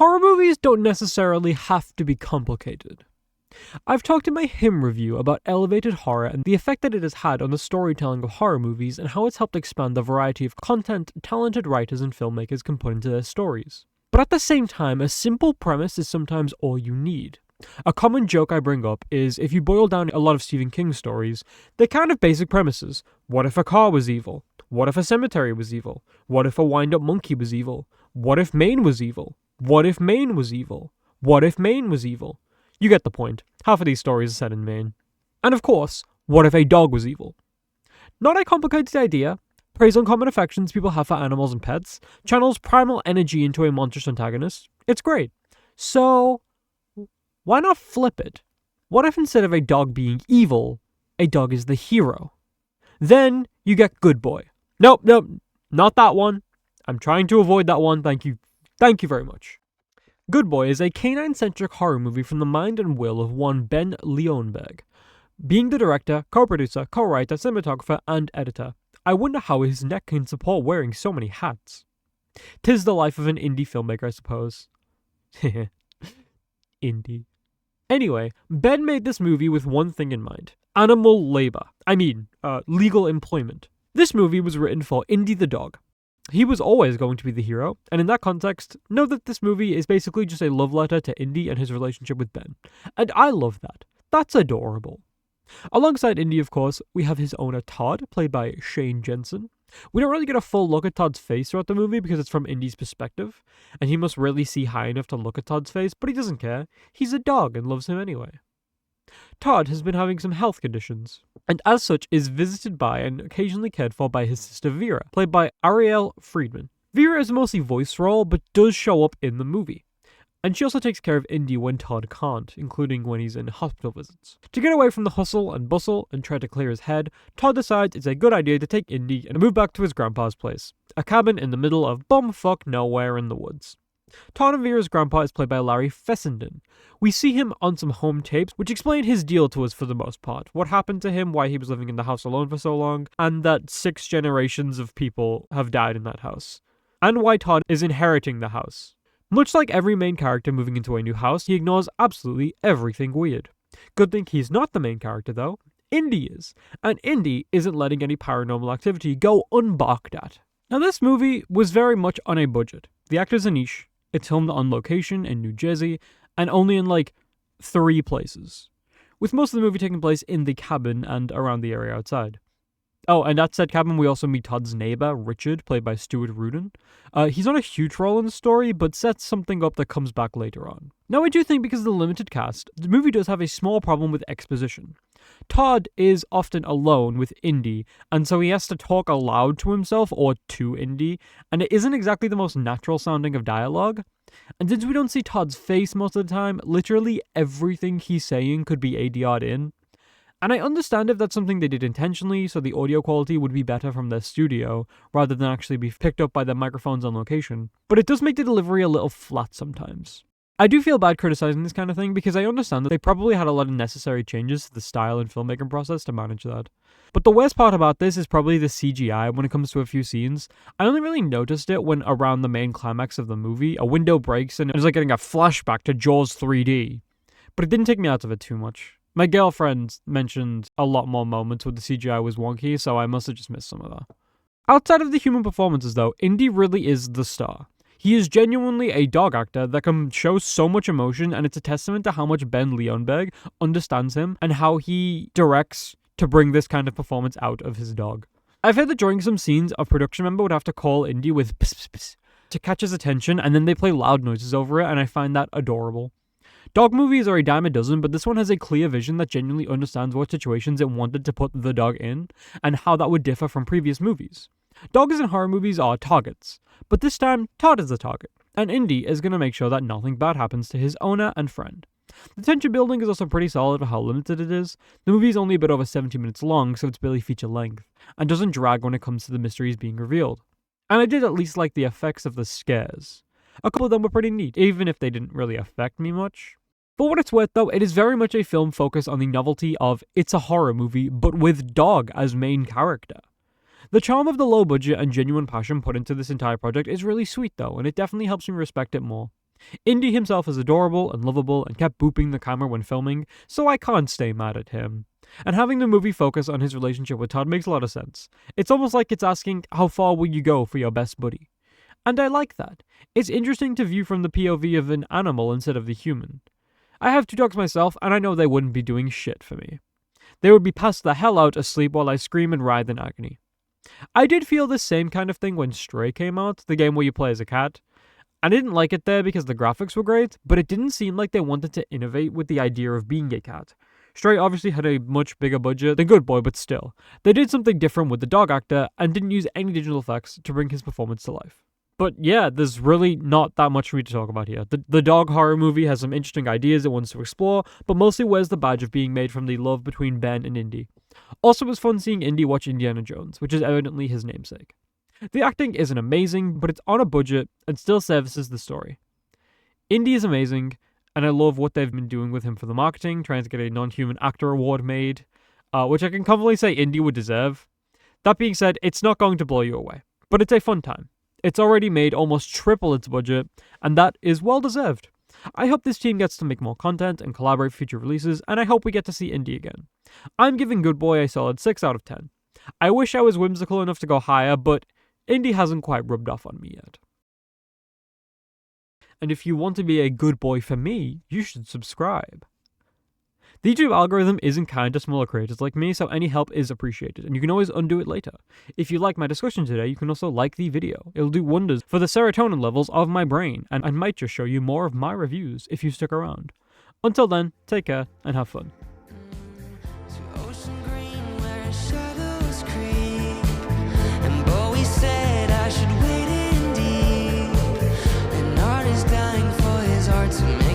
Horror movies don't necessarily have to be complicated. I've talked in my Him review about elevated horror and the effect that it has had on the storytelling of horror movies and how it's helped expand the variety of content talented writers and filmmakers can put into their stories. But at the same time, a simple premise is sometimes all you need. A common joke I bring up is if you boil down a lot of Stephen King stories, they're kind of basic premises. What if a car was evil? What if a cemetery was evil? What if a wind-up monkey was evil? What if Maine was evil? What if Maine was evil? What if Maine was evil? You get the point. Half of these stories are set in Maine. And of course, what if a dog was evil? Not a complicated idea. Preys on common affections people have for animals and pets. Channels primal energy into a monstrous antagonist. It's great. So, why not flip it? What if instead of a dog being evil, a dog is the hero? Then you get Good Boy. Nope, not that one. I'm trying to avoid that one. Thank you very much. Good Boy is a canine-centric horror movie from the mind and will of one Ben Leonberg. Being the director, co-producer, co-writer, cinematographer, and editor, I wonder how his neck can support wearing so many hats. 'Tis the life of an indie filmmaker, I suppose. Indie. Anyway, Ben made this movie with one thing in mind. Animal labor. Legal employment. This movie was written for Indy the dog. He was always going to be the hero, and in that context, know that this movie is basically just a love letter to Indy and his relationship with Ben. And I love that. That's adorable. Alongside Indy, of course, we have his owner Todd, played by Shane Jensen. We don't really get a full look at Todd's face throughout the movie because it's from Indy's perspective, and he must really see high enough to look at Todd's face, but he doesn't care. He's a dog and loves him anyway. Todd has been having some health conditions, and as such is visited by and occasionally cared for by his sister Vera, played by Ariel Friedman. Vera is a mostly voice role, but does show up in the movie. And she also takes care of Indy when Todd can't, including when he's in hospital visits. To get away from the hustle and bustle and try to clear his head, Todd decides it's a good idea to take Indy and move back to his grandpa's place, a cabin in the middle of bumfuck nowhere in the woods. Todd and Vera's grandpa is played by Larry Fessenden. We see him on some home tapes, which explain his deal to us for the most part. What happened to him, why he was living in the house alone for so long, and that 6 generations of people have died in that house. And why Todd is inheriting the house. Much like every main character moving into a new house, he ignores absolutely everything weird. Good thing he's not the main character though. Indy is. And Indy isn't letting any paranormal activity go unbalked at. Now this movie was very much on a budget. The actors are niche. It's filmed on location in New Jersey, and only in 3 places, with most of the movie taking place in the cabin and around the area outside. Oh, and at said cabin, we also meet Todd's neighbor, Richard, played by Stuart Rudin. He's not a huge role in the story, but sets something up that comes back later on. Now, I do think because of the limited cast, the movie does have a small problem with exposition. Todd is often alone with Indy, and so he has to talk aloud to himself or to Indy, and it isn't exactly the most natural sounding of dialogue. And since we don't see Todd's face most of the time, literally everything he's saying could be ADR'd in. And I understand if that's something they did intentionally, so the audio quality would be better from their studio, rather than actually be picked up by their microphones on location. But it does make the delivery a little flat sometimes. I do feel bad criticizing this kind of thing because I understand that they probably had a lot of necessary changes to the style and filmmaking process to manage that. But the worst part about this is probably the CGI when it comes to a few scenes. I only really noticed it when around the main climax of the movie, a window breaks and it's like getting a flashback to Jaws 3D. But it didn't take me out of it too much. My girlfriend mentioned a lot more moments where the CGI was wonky, so I must have just missed some of that. Outside of the human performances though, Indy really is the star. He is genuinely a dog actor that can show so much emotion, and it's a testament to how much Ben Leonberg understands him and how he directs to bring this kind of performance out of his dog. I've heard that during some scenes, a production member would have to call Indy with pss, pss, pss to catch his attention, and then they play loud noises over it, and I find that adorable. Dog movies are a dime a dozen, but this one has a clear vision that genuinely understands what situations it wanted to put the dog in, and how that would differ from previous movies. Dogs in horror movies are targets, but this time, Todd is the target, and Indy is going to make sure that nothing bad happens to his owner and friend. The tension building is also pretty solid for how limited it is. The movie is only a bit over 70 minutes long, so it's barely feature length, and doesn't drag when it comes to the mysteries being revealed. And I did at least like the effects of the scares. A couple of them were pretty neat, even if they didn't really affect me much. For what it's worth though, it is very much a film focused on the novelty of it's a horror movie, but with dog as main character. The charm of the low budget and genuine passion put into this entire project is really sweet though, and it definitely helps me respect it more. Indy himself is adorable and lovable and kept booping the camera when filming, so I can't stay mad at him. And having the movie focus on his relationship with Todd makes a lot of sense. It's almost like it's asking, how far will you go for your best buddy? And I like that. It's interesting to view from the POV of an animal instead of the human. I have 2 dogs myself, and I know they wouldn't be doing shit for me. They would be passed the hell out asleep while I scream and writhe in agony. I did feel the same kind of thing when Stray came out, the game where you play as a cat. I didn't like it there because the graphics were great, but it didn't seem like they wanted to innovate with the idea of being a cat. Stray obviously had a much bigger budget than Good Boy, but still. They did something different with the dog actor and didn't use any digital effects to bring his performance to life. But yeah, there's really not that much for me to talk about here. The dog horror movie has some interesting ideas it wants to explore, but mostly wears the badge of being made from the love between Ben and Indy. Also, it was fun seeing Indy watch Indiana Jones, which is evidently his namesake. The acting isn't amazing, but it's on a budget and still services the story. Indy is amazing, and I love what they've been doing with him for the marketing, trying to get a non-human actor award made, which I can confidently say Indy would deserve. That being said, it's not going to blow you away, but it's a fun time. It's already made almost triple its budget, and that is well deserved. I hope this team gets to make more content and collaborate for future releases, and I hope we get to see Indy again. I'm giving Good Boy a solid 6 out of 10. I wish I was whimsical enough to go higher, but Indy hasn't quite rubbed off on me yet. And if you want to be a good boy for me, you should subscribe. The YouTube algorithm isn't kind to smaller creators like me, so any help is appreciated, and you can always undo it later. If you like my discussion today, you can also like the video. It'll do wonders for the serotonin levels of my brain, and I might just show you more of my reviews if you stick around. Until then, take care and have fun. To make